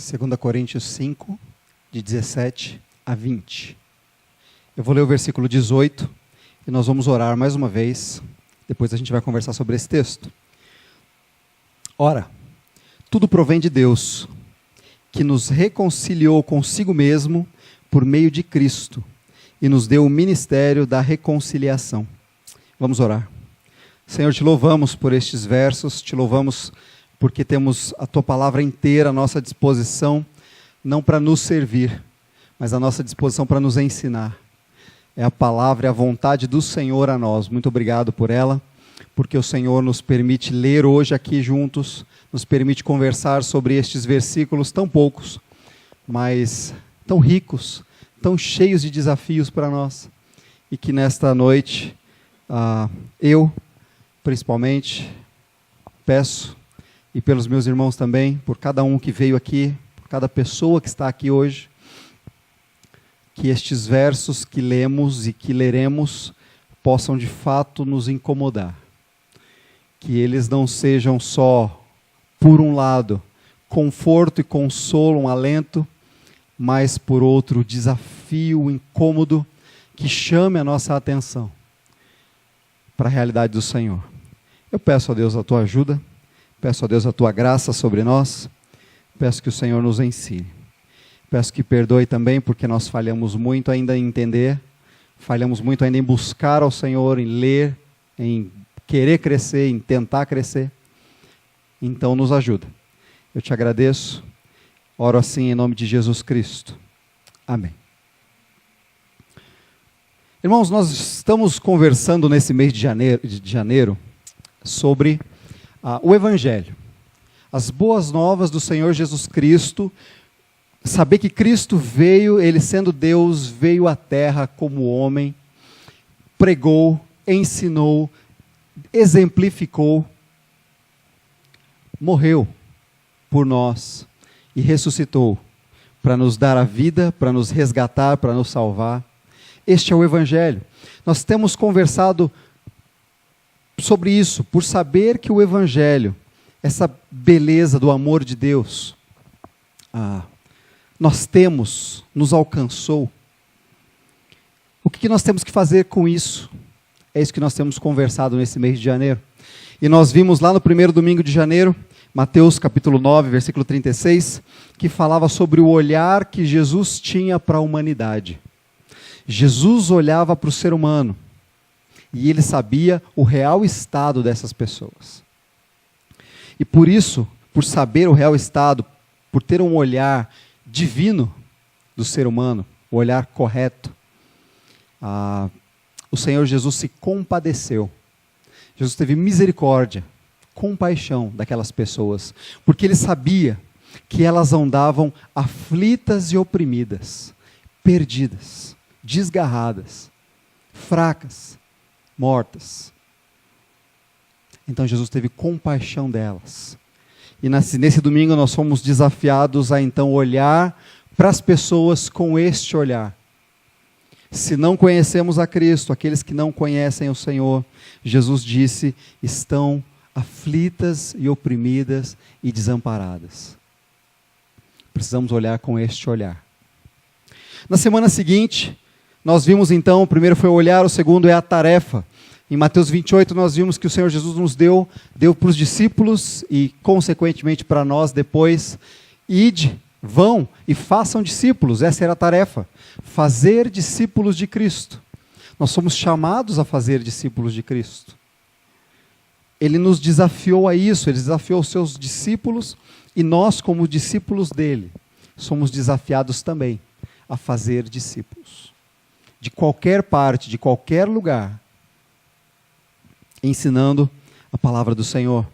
2 Coríntios 5, de 17 a 20. Eu vou ler o versículo 18 e nós vamos orar mais uma vez. Depois a gente vai conversar sobre esse texto. Ora, tudo provém de Deus, que nos reconciliou consigo mesmo por meio de Cristo e nos deu o ministério da reconciliação. Vamos orar. Senhor, te louvamos por estes versos, te louvamos porque temos a tua palavra inteira à nossa disposição, não para nos servir, mas à nossa disposição para nos ensinar. É a palavra e a vontade do Senhor a nós. Muito obrigado por ela, porque o Senhor nos permite ler hoje aqui juntos, nos permite conversar sobre estes versículos tão poucos, mas tão ricos, tão cheios de desafios para nós. E que nesta noite, eu, principalmente, peço, e pelos meus irmãos também, por cada um que veio aqui, por cada pessoa que está aqui hoje, que estes versos que lemos e que leremos possam de fato nos incomodar. Que eles não sejam só, por um lado, conforto e consolo, um alento, mas por outro, desafio, incômodo, que chame a nossa atenção para a realidade do Senhor. Eu peço a Deus a tua ajuda, peço a Deus a tua graça sobre nós, peço que o Senhor nos ensine. Peço que perdoe também, porque nós falhamos muito ainda em entender, falhamos muito ainda em buscar ao Senhor, em ler, em querer crescer, em tentar crescer. Então nos ajuda. Eu te agradeço, oro assim em nome de Jesus Cristo. Amém. Irmãos, nós estamos conversando nesse mês de janeiro sobre o Evangelho. As boas novas do Senhor Jesus Cristo, saber que Cristo veio, Ele sendo Deus, veio à terra como homem, pregou, ensinou, exemplificou, morreu por nós e ressuscitou para nos dar a vida, para nos resgatar, para nos salvar. Este é o Evangelho. Nós temos conversado sobre isso, por saber que o Evangelho, essa beleza do amor de Deus, nós temos, nos alcançou. O que nós temos que fazer com isso? É isso que nós temos conversado nesse mês de janeiro. E nós vimos lá no primeiro domingo de janeiro, Mateus capítulo 9, versículo 36, que falava sobre o olhar que Jesus tinha para a humanidade. Jesus olhava para o ser humano e ele sabia o real estado dessas pessoas. E por isso, por saber o real estado, por ter um olhar divino do ser humano, o olhar correto, o Senhor Jesus se compadeceu. Jesus teve misericórdia, compaixão daquelas pessoas, porque ele sabia que elas andavam aflitas e oprimidas, perdidas, desgarradas, fracas, mortas. Então Jesus teve compaixão delas. E nesse domingo nós fomos desafiados a então olhar para as pessoas com este olhar. Se não conhecemos a Cristo, aqueles que não conhecem o Senhor, Jesus disse, estão aflitas e oprimidas e desamparadas. Precisamos olhar com este olhar. Na semana seguinte, nós vimos então, o primeiro foi o olhar, o segundo é a tarefa. Em Mateus 28 nós vimos que o Senhor Jesus nos deu para os discípulos e consequentemente para nós depois, ide, vão e façam discípulos, essa era a tarefa, fazer discípulos de Cristo. Nós somos chamados a fazer discípulos de Cristo. Ele nos desafiou a isso, ele desafiou os seus discípulos e nós como discípulos dele, somos desafiados também a fazer discípulos. De qualquer parte, de qualquer lugar, ensinando a palavra do Senhor.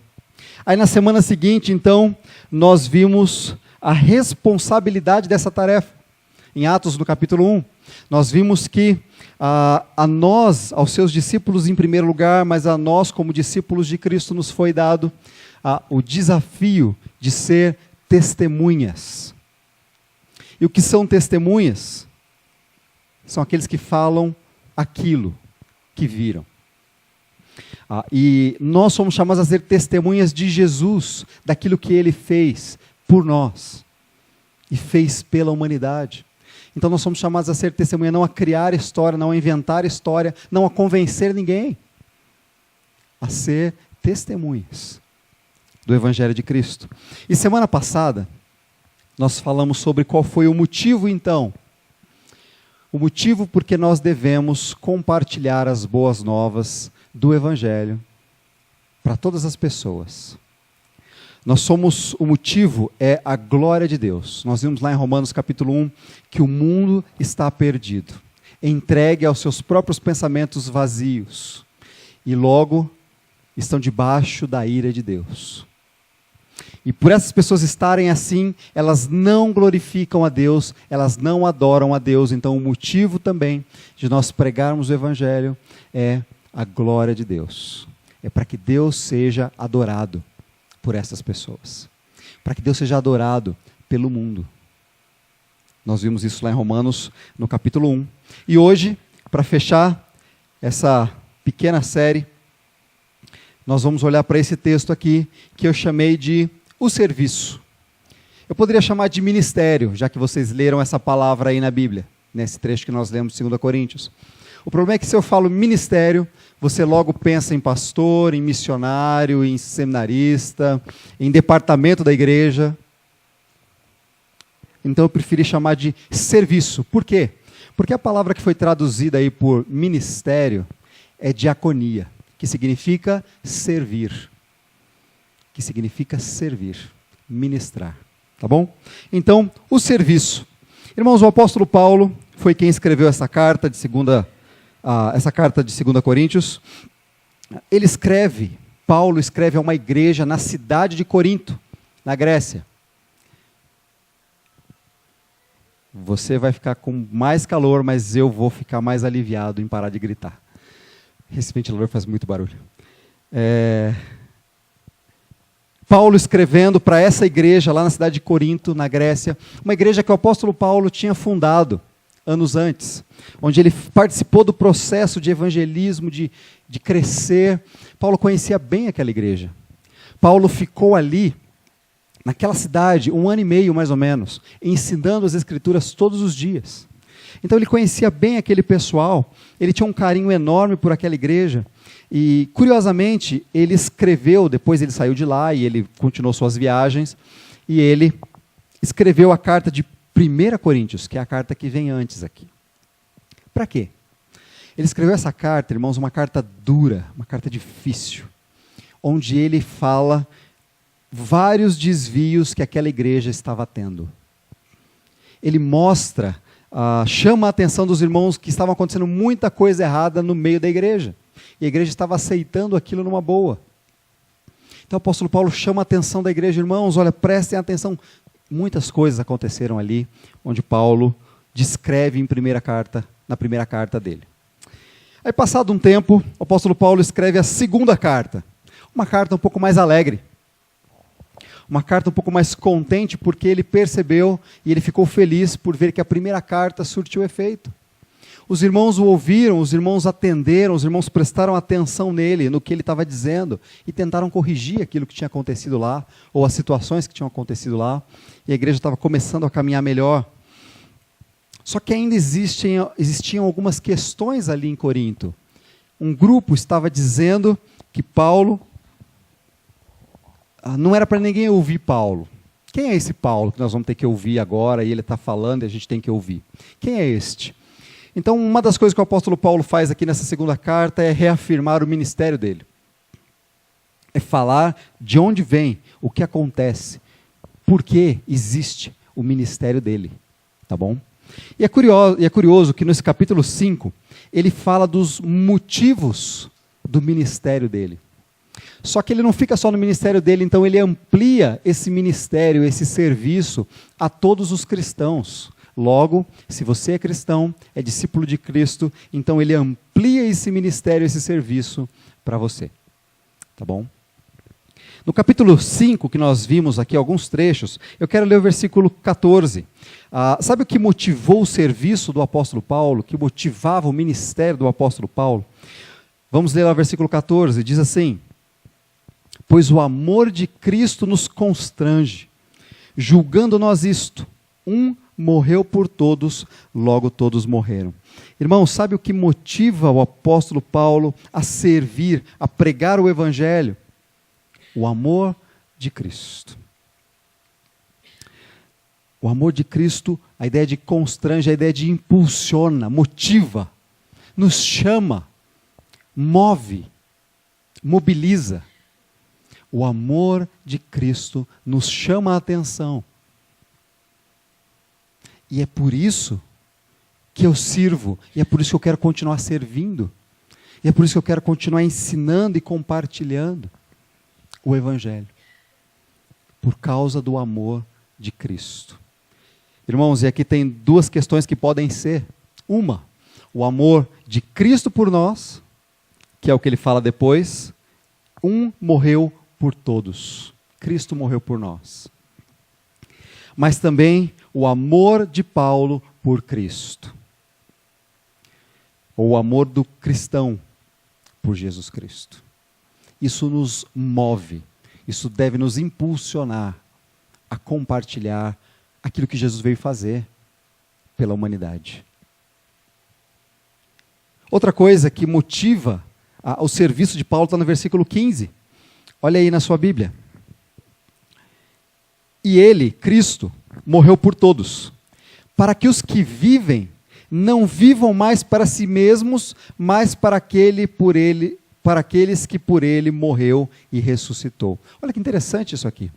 Aí na semana seguinte, então, nós vimos a responsabilidade dessa tarefa. Em Atos, no capítulo 1, nós vimos que a nós, aos seus discípulos em primeiro lugar, mas a nós como discípulos de Cristo nos foi dado o desafio de ser testemunhas. E o que são testemunhas? São aqueles que falam aquilo que viram. E nós somos chamados a ser testemunhas de Jesus, daquilo que Ele fez por nós. e fez pela humanidade. Então nós somos chamados a ser testemunha, não a criar história, não a inventar história, não a convencer ninguém, a ser testemunhas do Evangelho de Cristo. E semana passada, nós falamos sobre qual foi o motivo então. O motivo porque nós devemos compartilhar as boas novas do Evangelho para todas as pessoas. O motivo é a glória de Deus. Nós vimos lá em Romanos capítulo 1 que o mundo está perdido, entregue aos seus próprios pensamentos vazios e logo estão debaixo da ira de Deus. E por essas pessoas estarem assim, elas não glorificam a Deus, elas não adoram a Deus. Então o motivo também de nós pregarmos o Evangelho é a glória de Deus. É para que Deus seja adorado por essas pessoas. Para que Deus seja adorado pelo mundo. Nós vimos isso lá em Romanos, no capítulo 1. E hoje, para fechar essa pequena série, nós vamos olhar para esse texto aqui, que eu chamei de o serviço. Eu poderia chamar de ministério, já que vocês leram essa palavra aí na Bíblia, nesse trecho que nós lemos de 2 Coríntios. O problema é que se eu falo ministério, você logo pensa em pastor, em missionário, em seminarista, em departamento da igreja. Então eu preferi chamar de serviço. Por quê? Porque a palavra que foi traduzida aí por ministério é diaconia, que significa servir. Que significa servir, ministrar. Tá bom? Então, o serviço. Irmãos, o apóstolo Paulo foi quem escreveu essa carta de 2 Coríntios. Paulo escreve a uma igreja na cidade de Corinto, na Grécia. Você vai ficar com mais calor, mas eu vou ficar mais aliviado em parar de gritar. Esse ventilador faz muito barulho. Paulo escrevendo para essa igreja lá na cidade de Corinto, na Grécia, uma igreja que o apóstolo Paulo tinha fundado anos antes, onde ele participou do processo de evangelismo, de crescer. Paulo conhecia bem aquela igreja. Paulo ficou ali, naquela cidade, 1 ano e meio mais ou menos, ensinando as escrituras todos os dias. Então ele conhecia bem aquele pessoal, ele tinha um carinho enorme por aquela igreja. E, curiosamente, ele escreveu, depois ele saiu de lá e ele continuou suas viagens, e ele escreveu a carta de 1 Coríntios, que é a carta que vem antes aqui. Para quê? Ele escreveu essa carta, irmãos, uma carta dura, uma carta difícil, onde ele fala vários desvios que aquela igreja estava tendo. Ele mostra, chama a atenção dos irmãos que estavam acontecendo muita coisa errada no meio da igreja. E a igreja estava aceitando aquilo numa boa. Então o apóstolo Paulo chama a atenção da igreja, irmãos, olha, prestem atenção. Muitas coisas aconteceram ali, onde Paulo descreve na primeira carta dele. Aí, passado um tempo, o apóstolo Paulo escreve a segunda carta. Uma carta um pouco mais alegre. Uma carta um pouco mais contente, porque ele percebeu e ele ficou feliz por ver que a primeira carta surtiu efeito. Os irmãos o ouviram, os irmãos atenderam, os irmãos prestaram atenção nele, no que ele estava dizendo, e tentaram corrigir aquilo que tinha acontecido lá, ou as situações que tinham acontecido lá, e a igreja estava começando a caminhar melhor. Só que ainda existiam algumas questões ali em Corinto. Um grupo estava dizendo que Paulo, não era para ninguém ouvir Paulo. Quem é esse Paulo que nós vamos ter que ouvir agora, e ele está falando e a gente tem que ouvir? Quem é este? Então, uma das coisas que o apóstolo Paulo faz aqui nessa segunda carta é reafirmar o ministério dele. É falar de onde vem, o que acontece, por que existe o ministério dele. Tá bom? E é curioso que nesse capítulo 5, ele fala dos motivos do ministério dele. Só que ele não fica só no ministério dele, então ele amplia esse ministério, esse serviço a todos os cristãos. Logo, se você é cristão, é discípulo de Cristo, então ele amplia esse ministério, esse serviço para você. Tá bom? No capítulo 5, que nós vimos aqui alguns trechos, eu quero ler o versículo 14. Sabe o que motivou o serviço do apóstolo Paulo? O que motivava o ministério do apóstolo Paulo? Vamos ler lá o versículo 14, diz assim: pois o amor de Cristo nos constrange, julgando nós isto, Um morreu por todos, logo todos morreram. Irmãos, sabe o que motiva o apóstolo Paulo a servir, a pregar o evangelho? O amor de Cristo. O amor de Cristo, a ideia de constrange, a ideia de impulsiona, motiva, nos chama, move, mobiliza. O amor de Cristo nos chama a atenção. E é por isso que eu sirvo, e é por isso que eu quero continuar servindo, e é por isso que eu quero continuar ensinando e compartilhando o Evangelho. Por causa do amor de Cristo. Irmãos, e aqui tem duas questões que podem ser. Uma, o amor de Cristo por nós, que é o que ele fala depois. Um morreu por todos. Cristo morreu por nós. Mas também o amor de Paulo por Cristo. Ou o amor do cristão por Jesus Cristo. Isso nos move, isso deve nos impulsionar a compartilhar aquilo que Jesus veio fazer pela humanidade. Outra coisa que motiva o serviço de Paulo está no versículo 15. Olha aí na sua Bíblia. E ele, Cristo, morreu por todos, para que os que vivem não vivam mais para si mesmos, mas para aqueles que por ele morreu e ressuscitou. Olha que interessante isso aqui.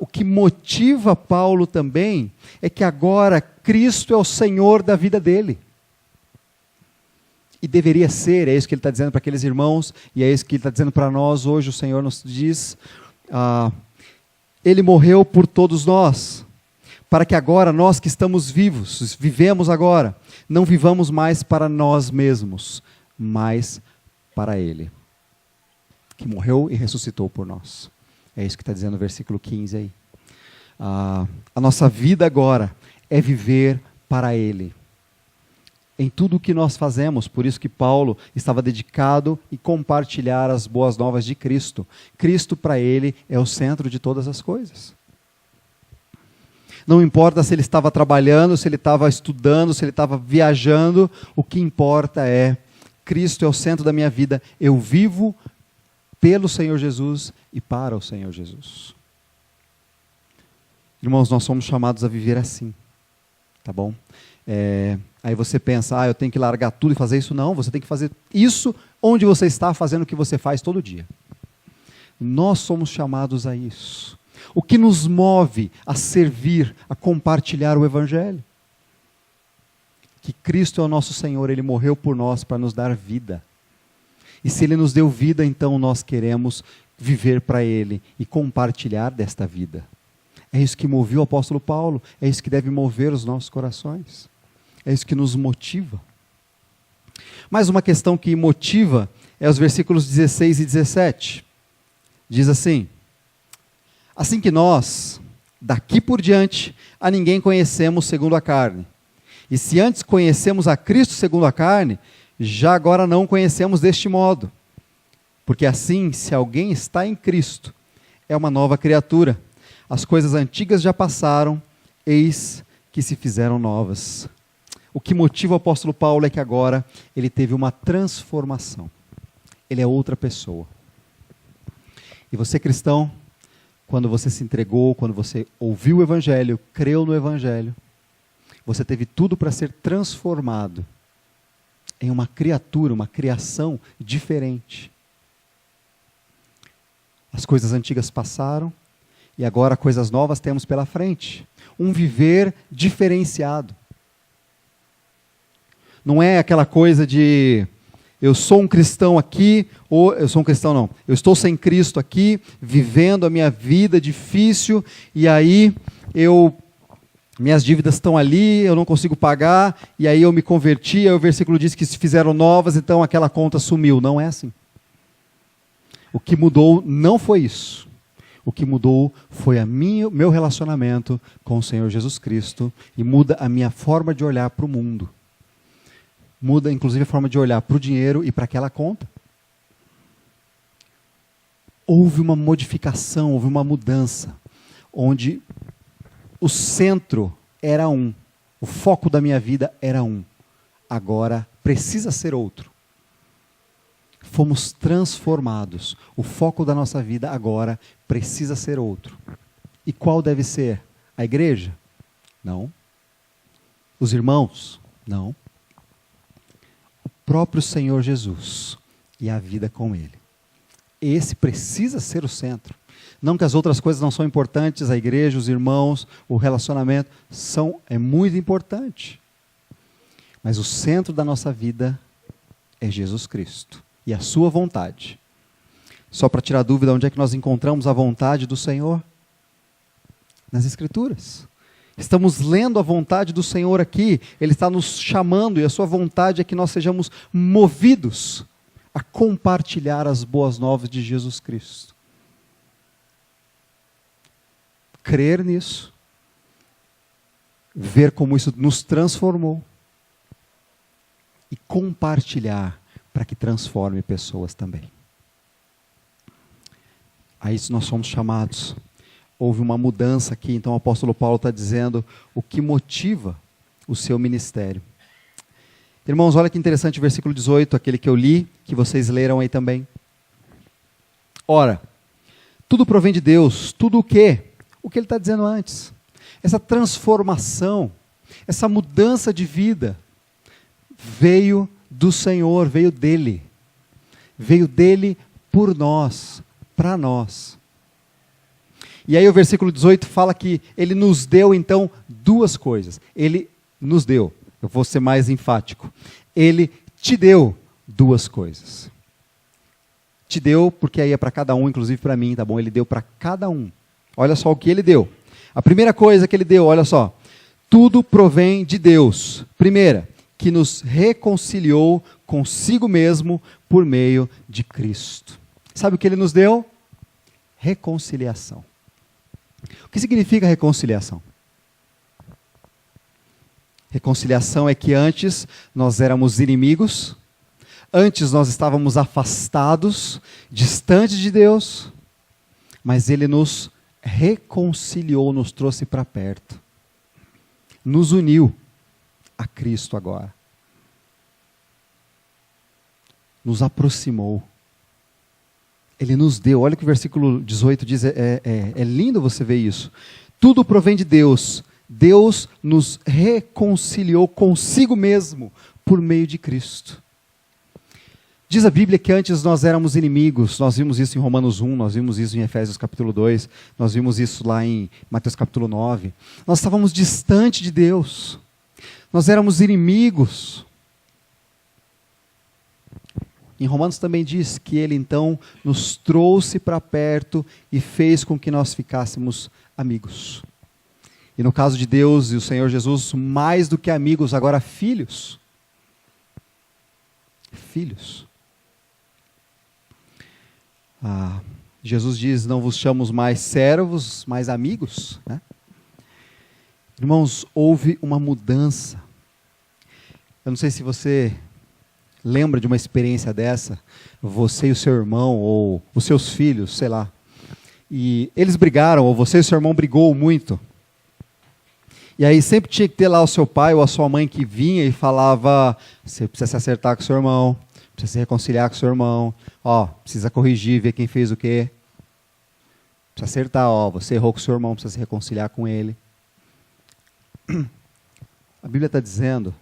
O que motiva Paulo também é que agora Cristo é o Senhor da vida dele. E deveria ser, é isso que ele está dizendo para aqueles irmãos, e é isso que ele está dizendo para nós hoje. O Senhor nos diz, ele morreu por todos nós, para que agora nós que estamos vivos, vivemos agora, não vivamos mais para nós mesmos, mas para ele, que morreu e ressuscitou por nós. É isso que está dizendo o versículo 15 aí. A nossa vida agora é viver para ele. Em tudo o que nós fazemos, por isso que Paulo estava dedicado em compartilhar as boas novas de Cristo. Cristo para ele é o centro de todas as coisas. Não importa se ele estava trabalhando, se ele estava estudando, se ele estava viajando, o que importa é, Cristo é o centro da minha vida, eu vivo pelo Senhor Jesus e para o Senhor Jesus. Irmãos, nós somos chamados a viver assim, tá bom? Aí você pensa, eu tenho que largar tudo e fazer isso. Não, você tem que fazer isso onde você está, fazendo o que você faz todo dia. Nós somos chamados a isso. O que nos move a servir, a compartilhar o Evangelho? Que Cristo é o nosso Senhor, Ele morreu por nós para nos dar vida. E se Ele nos deu vida, então nós queremos viver para Ele e compartilhar desta vida. É isso que moveu o apóstolo Paulo, é isso que deve mover os nossos corações. É isso que nos motiva. Mais uma questão que motiva é os versículos 16 e 17. Diz assim: assim que nós, daqui por diante, a ninguém conhecemos segundo a carne. E se antes conhecemos a Cristo segundo a carne, já agora não conhecemos deste modo. Porque assim, se alguém está em Cristo, é uma nova criatura. As coisas antigas já passaram, eis que se fizeram novas. O que motiva o apóstolo Paulo é que agora ele teve uma transformação. Ele é outra pessoa. E você, cristão, quando você se entregou, quando você ouviu o Evangelho, creu no Evangelho, você teve tudo para ser transformado em uma criatura, uma criação diferente. As coisas antigas passaram e agora coisas novas temos pela frente. Um viver diferenciado. Não é aquela coisa de eu sou um cristão aqui, ou eu sou um cristão não, eu estou sem Cristo aqui, vivendo a minha vida difícil, e aí minhas dívidas estão ali, eu não consigo pagar, e aí eu me converti, aí o versículo diz que se fizeram novas, então aquela conta sumiu. Não é assim. O que mudou não foi isso. O que mudou foi meu relacionamento com o Senhor Jesus Cristo, e muda a minha forma de olhar para o mundo. Muda, inclusive, a forma de olhar para o dinheiro e para aquela conta. Houve uma modificação, houve uma mudança, onde o centro era um. O foco da minha vida era um. Agora precisa ser outro. Fomos transformados. O foco da nossa vida agora precisa ser outro. E qual deve ser? A igreja? Não. Os irmãos? Não. O próprio Senhor Jesus e a vida com Ele. Esse precisa ser o centro. Não que as outras coisas não são importantes, a igreja, os irmãos, o relacionamento, é muito importante. Mas o centro da nossa vida é Jesus Cristo e a sua vontade. Só para tirar dúvida, onde é que nós encontramos a vontade do Senhor? Nas Escrituras. Estamos lendo a vontade do Senhor aqui, Ele está nos chamando e a sua vontade é que nós sejamos movidos a compartilhar as boas novas de Jesus Cristo. Crer nisso, ver como isso nos transformou e compartilhar para que transforme pessoas também. A isso nós somos chamados. Houve uma mudança aqui, então o apóstolo Paulo está dizendo o que motiva o seu ministério. Irmãos, olha que interessante o versículo 18, aquele que eu li, que vocês leram aí também. Ora, tudo provém de Deus, tudo o quê? O que ele está dizendo antes. Essa transformação, essa mudança de vida, veio do Senhor, veio dele. Veio dele por nós, para nós. E aí o versículo 18 fala que ele nos deu então duas coisas. Ele nos deu, eu vou ser mais enfático. Ele te deu duas coisas. Te deu, porque aí é para cada um, inclusive para mim, tá bom? Ele deu para cada um. Olha só o que ele deu. A primeira coisa que ele deu, olha só. Tudo provém de Deus. Primeira, que nos reconciliou consigo mesmo por meio de Cristo. Sabe o que ele nos deu? Reconciliação. O que significa reconciliação? Reconciliação é que antes nós éramos inimigos, antes nós estávamos afastados, distantes de Deus, mas Ele nos reconciliou, nos trouxe para perto, nos uniu a Cristo agora, nos aproximou. Ele nos deu, olha o que o versículo 18 diz, é lindo você ver isso. Tudo provém de Deus. Deus nos reconciliou consigo mesmo por meio de Cristo. Diz a Bíblia que antes nós éramos inimigos, nós vimos isso em Romanos 1, nós vimos isso em Efésios capítulo 2, nós vimos isso lá em Mateus capítulo 9. Nós estávamos distante de Deus, nós éramos inimigos. Em Romanos também diz que Ele então nos trouxe para perto e fez com que nós ficássemos amigos. E no caso de Deus e o Senhor Jesus, mais do que amigos, agora filhos. Filhos. Jesus diz, não vos chamamos mais servos, mas amigos. Né? Irmãos, houve uma mudança. Eu não sei se você lembra de uma experiência dessa, você e o seu irmão, ou os seus filhos, sei lá. E eles brigaram, ou você e o seu irmão brigou muito. E aí sempre tinha que ter lá o seu pai ou a sua mãe que vinha e falava, você precisa se acertar com o seu irmão, precisa se reconciliar com o seu irmão, precisa corrigir, ver quem fez o quê. Precisa acertar, você errou com o seu irmão, precisa se reconciliar com ele. A Bíblia está dizendo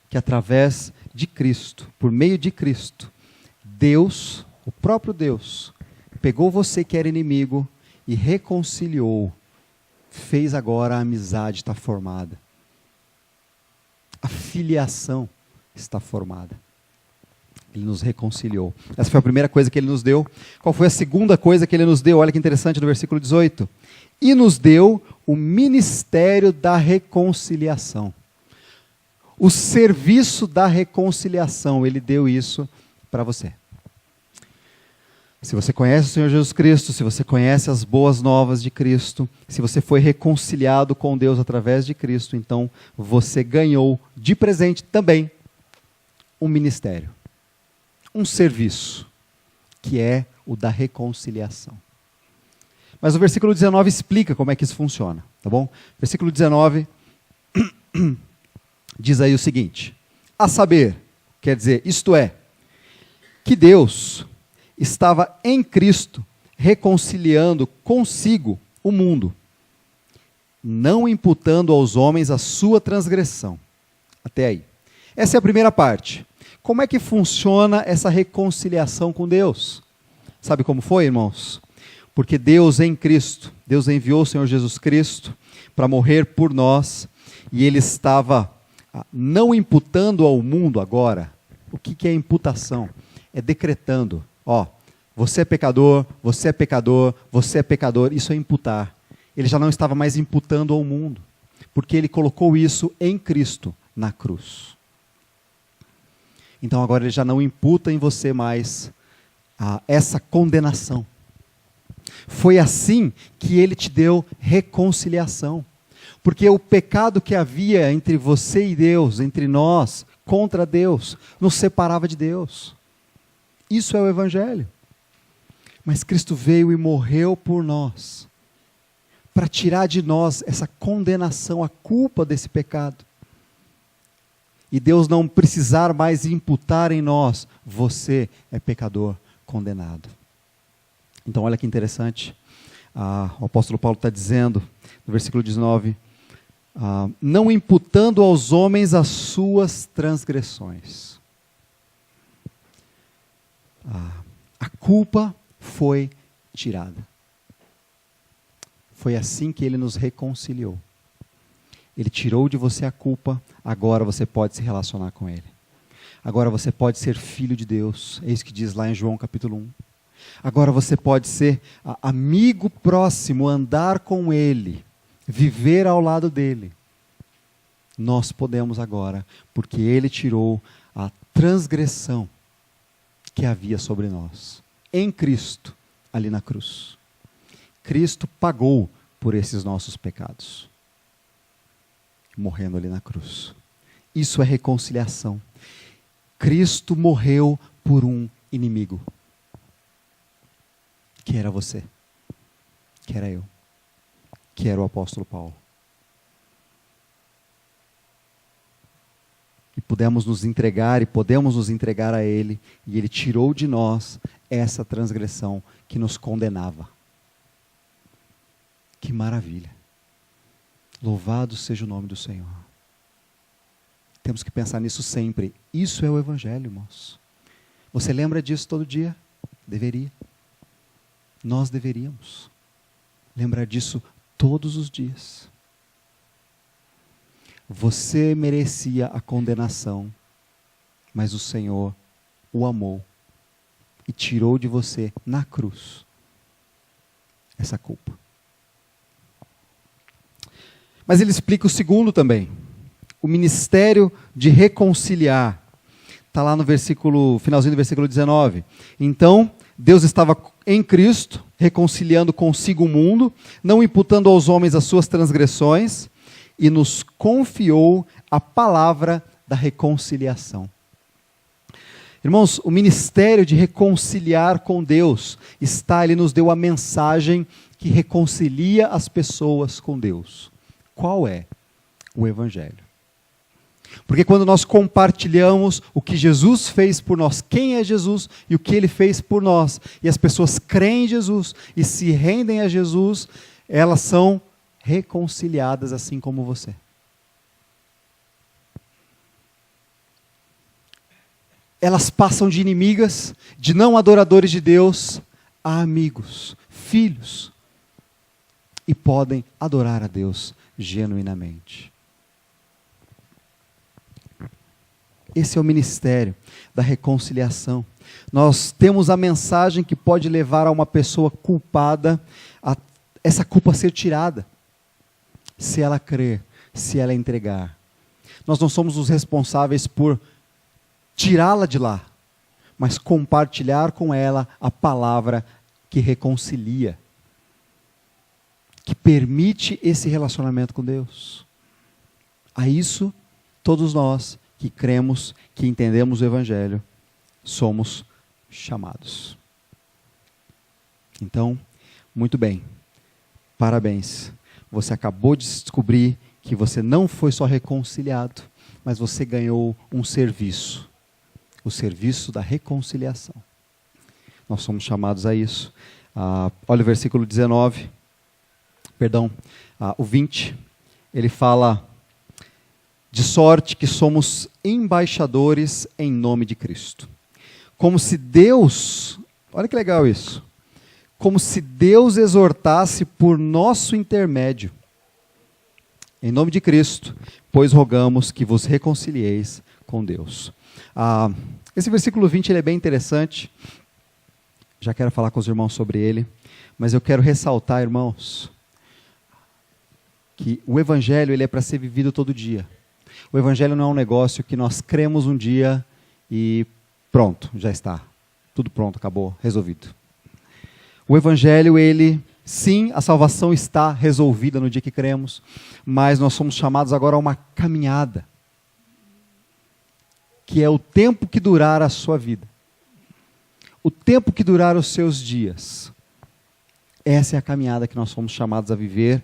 que através de Cristo, por meio de Cristo, Deus, o próprio Deus, pegou você que era inimigo e reconciliou, fez agora a amizade estar formada. A filiação está formada. Ele nos reconciliou. Essa foi a primeira coisa que Ele nos deu. Qual foi a segunda coisa que Ele nos deu? Olha que interessante no versículo 18. E nos deu o ministério da reconciliação. O serviço da reconciliação, Ele deu isso para você. Se você conhece o Senhor Jesus Cristo, se você conhece as boas novas de Cristo, se você foi reconciliado com Deus através de Cristo, então você ganhou de presente também um ministério, um serviço, que é o da reconciliação. Mas o versículo 19 explica como é que isso funciona, tá bom? Versículo 19 diz aí o seguinte: a saber, quer dizer, isto é, que Deus estava em Cristo reconciliando consigo o mundo, não imputando aos homens a sua transgressão. Até aí. Essa é a primeira parte. Como é que funciona essa reconciliação com Deus? Sabe como foi, irmãos? Porque Deus em Cristo, Deus enviou o Senhor Jesus Cristo para morrer por nós, e Ele estava não imputando ao mundo agora. O que é imputação? É decretando, você é pecador, você é pecador, você é pecador. Isso é imputar. Ele já não estava mais imputando ao mundo, porque Ele colocou isso em Cristo, na cruz. Então agora Ele já não imputa em você mais essa condenação. Foi assim que Ele te deu reconciliação. Porque o pecado que havia entre você e Deus, entre nós, contra Deus, nos separava de Deus. Isso é o Evangelho. Mas Cristo veio e morreu por nós, para tirar de nós essa condenação, a culpa desse pecado. E Deus não precisar mais imputar em nós, você é pecador condenado. Então olha que interessante, o apóstolo Paulo está dizendo, no versículo 19, não imputando aos homens as suas transgressões. A culpa foi tirada. Foi assim que Ele nos reconciliou. Ele tirou de você a culpa, agora você pode se relacionar com Ele. Agora você pode ser filho de Deus, é isso que diz lá em João capítulo 1. Agora você pode ser amigo próximo, andar com Ele, viver ao lado dEle. Nós podemos agora, porque Ele tirou a transgressão que havia sobre nós, em Cristo, ali na cruz. Cristo pagou por esses nossos pecados, morrendo ali na cruz. Isso é reconciliação. Cristo morreu por um inimigo, que era você, que era eu, que era o apóstolo Paulo. E podemos nos entregar a Ele, e Ele tirou de nós essa transgressão que nos condenava. Que maravilha! Louvado seja o nome do Senhor. Temos que pensar nisso sempre. Isso é o Evangelho, irmãos. Você lembra disso todo dia? Deveria. Nós deveríamos lembrar disso todos os dias. Você merecia a condenação, mas o Senhor o amou e tirou de você, na cruz, essa culpa. Mas ele explica o segundo também, o ministério de reconciliar. Está lá no finalzinho do versículo 19. Então, Deus estava em Cristo, reconciliando consigo o mundo, não imputando aos homens as suas transgressões, e nos confiou a palavra da reconciliação. Irmãos, o ministério de reconciliar com Deus Ele nos deu a mensagem que reconcilia as pessoas com Deus. Qual é? O Evangelho. Porque quando nós compartilhamos o que Jesus fez por nós, quem é Jesus e o que Ele fez por nós, e as pessoas creem em Jesus e se rendem a Jesus, elas são reconciliadas assim como você. Elas passam de inimigas, de não adoradores de Deus, a amigos, filhos, e podem adorar a Deus genuinamente. Esse é o ministério da reconciliação. Nós temos a mensagem que pode levar a uma pessoa culpada a essa culpa ser tirada, se ela crer, se ela entregar. Nós não somos os responsáveis por tirá-la de lá, mas compartilhar com ela a palavra que reconcilia, que permite esse relacionamento com Deus. A isso, todos nós que cremos, que entendemos o Evangelho, somos chamados. Então, muito bem, parabéns. Você acabou de descobrir que você não foi só reconciliado, mas você ganhou um serviço. O serviço da reconciliação. Nós somos chamados a isso. Olha o versículo 19, o 20, ele fala, de sorte que somos embaixadores em nome de Cristo. Como se Deus, olha que legal isso, como se Deus exortasse por nosso intermédio, em nome de Cristo, pois rogamos que vos reconcilieis com Deus. Esse versículo 20 ele é bem interessante, já quero falar com os irmãos sobre ele, mas eu quero ressaltar, irmãos, que o Evangelho ele é para ser vivido todo dia. O Evangelho não é um negócio que nós cremos um dia e pronto, já está. Tudo pronto, acabou, resolvido. O Evangelho, sim, a salvação está resolvida no dia que cremos, mas nós somos chamados agora a uma caminhada, que é o tempo que durar a sua vida. O tempo que durar os seus dias. Essa é a caminhada que nós somos chamados a viver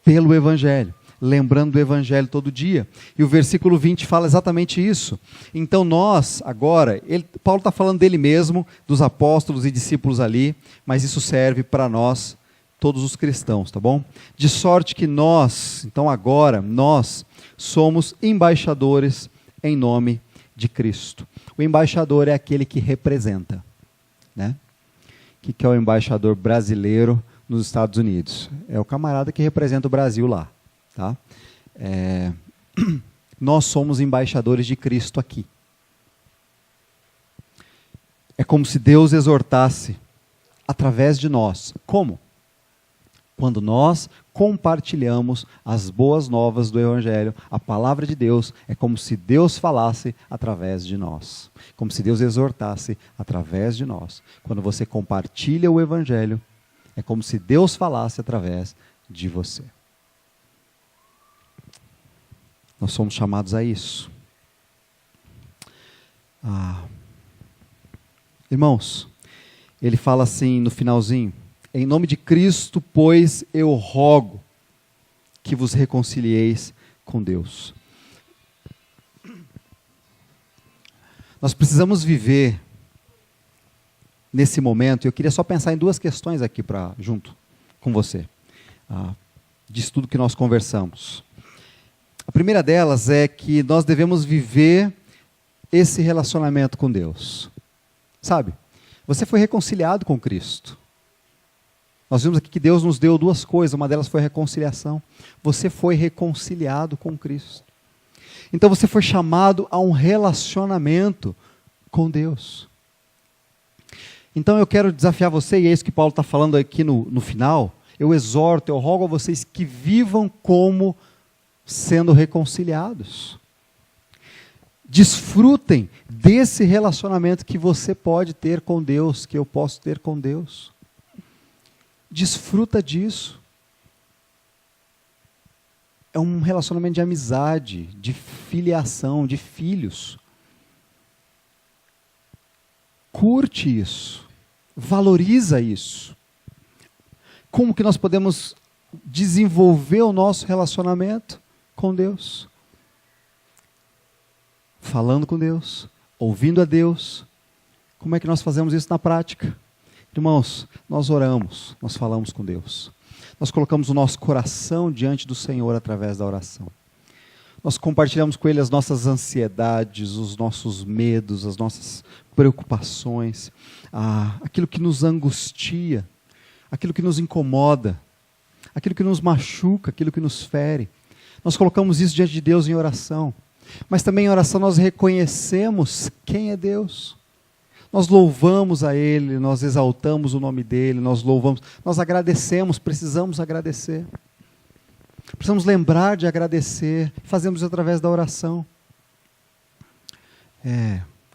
pelo Evangelho. Lembrando do Evangelho todo dia. E o versículo 20 fala exatamente isso. Então nós, agora, Paulo está falando dele mesmo, dos apóstolos e discípulos ali, mas isso serve para nós, todos os cristãos, tá bom? De sorte que nós, então agora, nós somos embaixadores em nome de Cristo. O embaixador é aquele que representa, né? O que é o embaixador brasileiro nos Estados Unidos? É o camarada que representa o Brasil lá. Tá? Nós somos embaixadores de Cristo aqui. É como se Deus exortasse através de nós. Como? Quando nós compartilhamos as boas novas do Evangelho, a palavra de Deus, é como se Deus falasse através de nós. Como se Deus exortasse através de nós. Quando você compartilha o Evangelho, é como se Deus falasse através de você. Nós somos chamados a isso. Irmãos, ele fala assim no finalzinho, em nome de Cristo, pois eu rogo que vos reconcilieis com Deus. Nós precisamos viver nesse momento, eu queria só pensar em duas questões aqui junto com você, disso tudo que nós conversamos. A primeira delas é que nós devemos viver esse relacionamento com Deus. Sabe? Você foi reconciliado com Cristo. Nós vimos aqui que Deus nos deu duas coisas, uma delas foi a reconciliação. Você foi reconciliado com Cristo. Então você foi chamado a um relacionamento com Deus. Então eu quero desafiar você, e é isso que Paulo está falando aqui no final. Eu exorto, eu rogo a vocês que vivam como sendo reconciliados. Desfrutem desse relacionamento que você pode ter com Deus, que eu posso ter com Deus. Desfruta disso. É um relacionamento de amizade, de filiação, de filhos. Curte isso. Valoriza isso. Como que nós podemos desenvolver o nosso relacionamento com Deus? Falando com Deus, ouvindo a Deus. Como é que nós fazemos isso na prática? Irmãos, nós oramos, nós falamos com Deus. Nós colocamos o nosso coração diante do Senhor através da oração. Nós compartilhamos com Ele as nossas ansiedades, os nossos medos, as nossas preocupações, aquilo que nos angustia, aquilo que nos incomoda, aquilo que nos machuca, aquilo que nos fere. Nós colocamos isso diante de Deus em oração. Mas também em oração nós reconhecemos quem é Deus. Nós louvamos a Ele, nós exaltamos o nome dEle, nós louvamos, nós agradecemos, precisamos agradecer. Precisamos lembrar de agradecer, fazemos isso através da oração.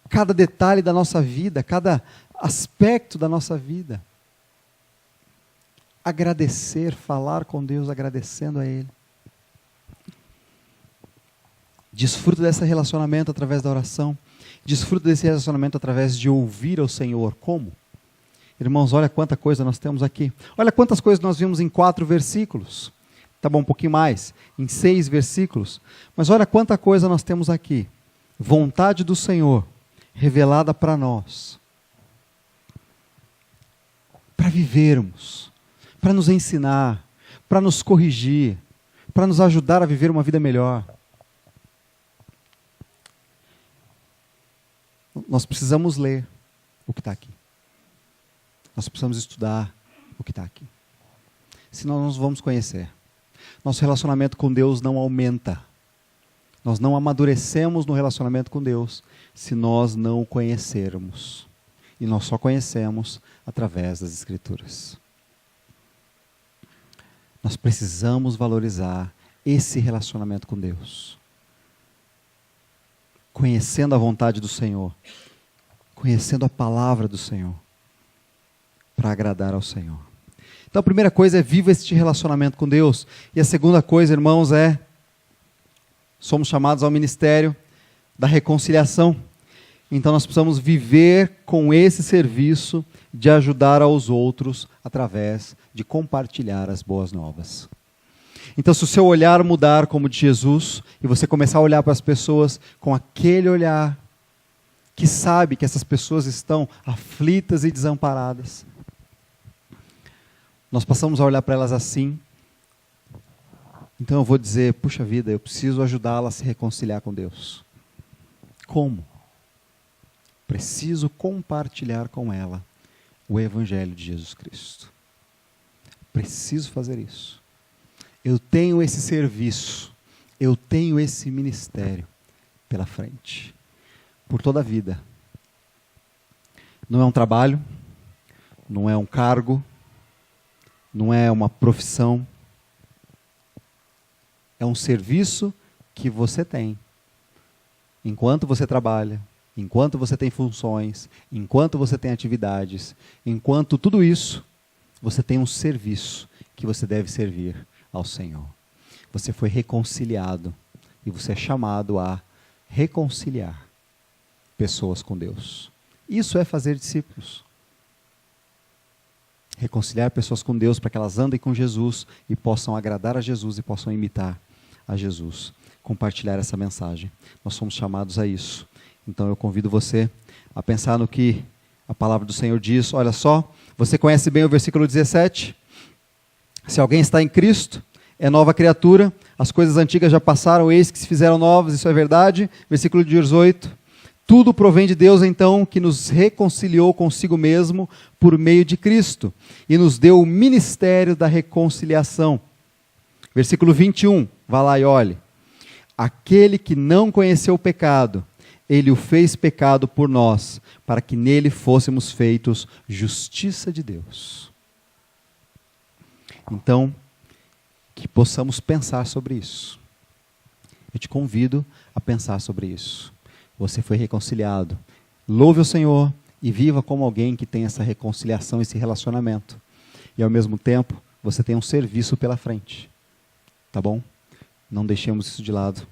Cada detalhe da nossa vida, cada aspecto da nossa vida. Agradecer, falar com Deus agradecendo a Ele. Desfruta desse relacionamento através da oração. Desfruta desse relacionamento através de ouvir ao Senhor. Como? Irmãos, olha quanta coisa nós temos aqui. Olha quantas coisas nós vimos em 4 versículos. Tá bom, um pouquinho mais, em 6 versículos. Mas olha quanta coisa nós temos aqui. Vontade do Senhor, revelada para nós. Para vivermos, para nos ensinar, para nos corrigir, para nos ajudar a viver uma vida melhor. Nós precisamos ler o que está aqui. Nós precisamos estudar o que está aqui. Senão nós vamos conhecer. Nosso relacionamento com Deus não aumenta. Nós não amadurecemos no relacionamento com Deus se nós não o conhecermos. E nós só conhecemos através das Escrituras. Nós precisamos valorizar esse relacionamento com Deus. Conhecendo a vontade do Senhor. Conhecendo a palavra do Senhor. Para agradar ao Senhor. Então a primeira coisa é viva este relacionamento com Deus. E a segunda coisa, irmãos, somos chamados ao ministério da reconciliação. Então nós precisamos viver com esse serviço de ajudar aos outros através de compartilhar as boas novas. Então se o seu olhar mudar como o de Jesus, e você começar a olhar para as pessoas com aquele olhar que sabe que essas pessoas estão aflitas e desamparadas, nós passamos a olhar para elas assim. Então eu vou dizer, puxa vida, eu preciso ajudá-la a se reconciliar com Deus. Como? Preciso compartilhar com ela o Evangelho de Jesus Cristo. Preciso fazer isso. Eu tenho esse serviço, eu tenho esse ministério pela frente, por toda a vida. Não é um trabalho, não é um cargo, não é uma profissão, é um serviço que você tem. Enquanto você trabalha, enquanto você tem funções, enquanto você tem atividades, enquanto tudo isso, você tem um serviço que você deve servir ao Senhor. Você foi reconciliado e você é chamado a reconciliar pessoas com Deus. Isso é fazer discípulos. Reconciliar pessoas com Deus para que elas andem com Jesus e possam agradar a Jesus e possam imitar a Jesus. Compartilhar essa mensagem. Nós somos chamados a isso. Então eu convido você a pensar no que a palavra do Senhor diz. Olha só, você conhece bem o versículo 17? Se alguém está em Cristo, é nova criatura, as coisas antigas já passaram, eis que se fizeram novas, isso é verdade. Versículo 18. Tudo provém de Deus, então, que nos reconciliou consigo mesmo por meio de Cristo e nos deu o ministério da reconciliação. Versículo 21, vá lá e olhe. Aquele que não conheceu o pecado, ele o fez pecado por nós, para que nele fôssemos feitos justiça de Deus. Então, que possamos pensar sobre isso. Eu te convido a pensar sobre isso. Você foi reconciliado. Louve o Senhor e viva como alguém que tem essa reconciliação, esse relacionamento. E ao mesmo tempo, você tem um serviço pela frente. Tá bom? Não deixemos isso de lado.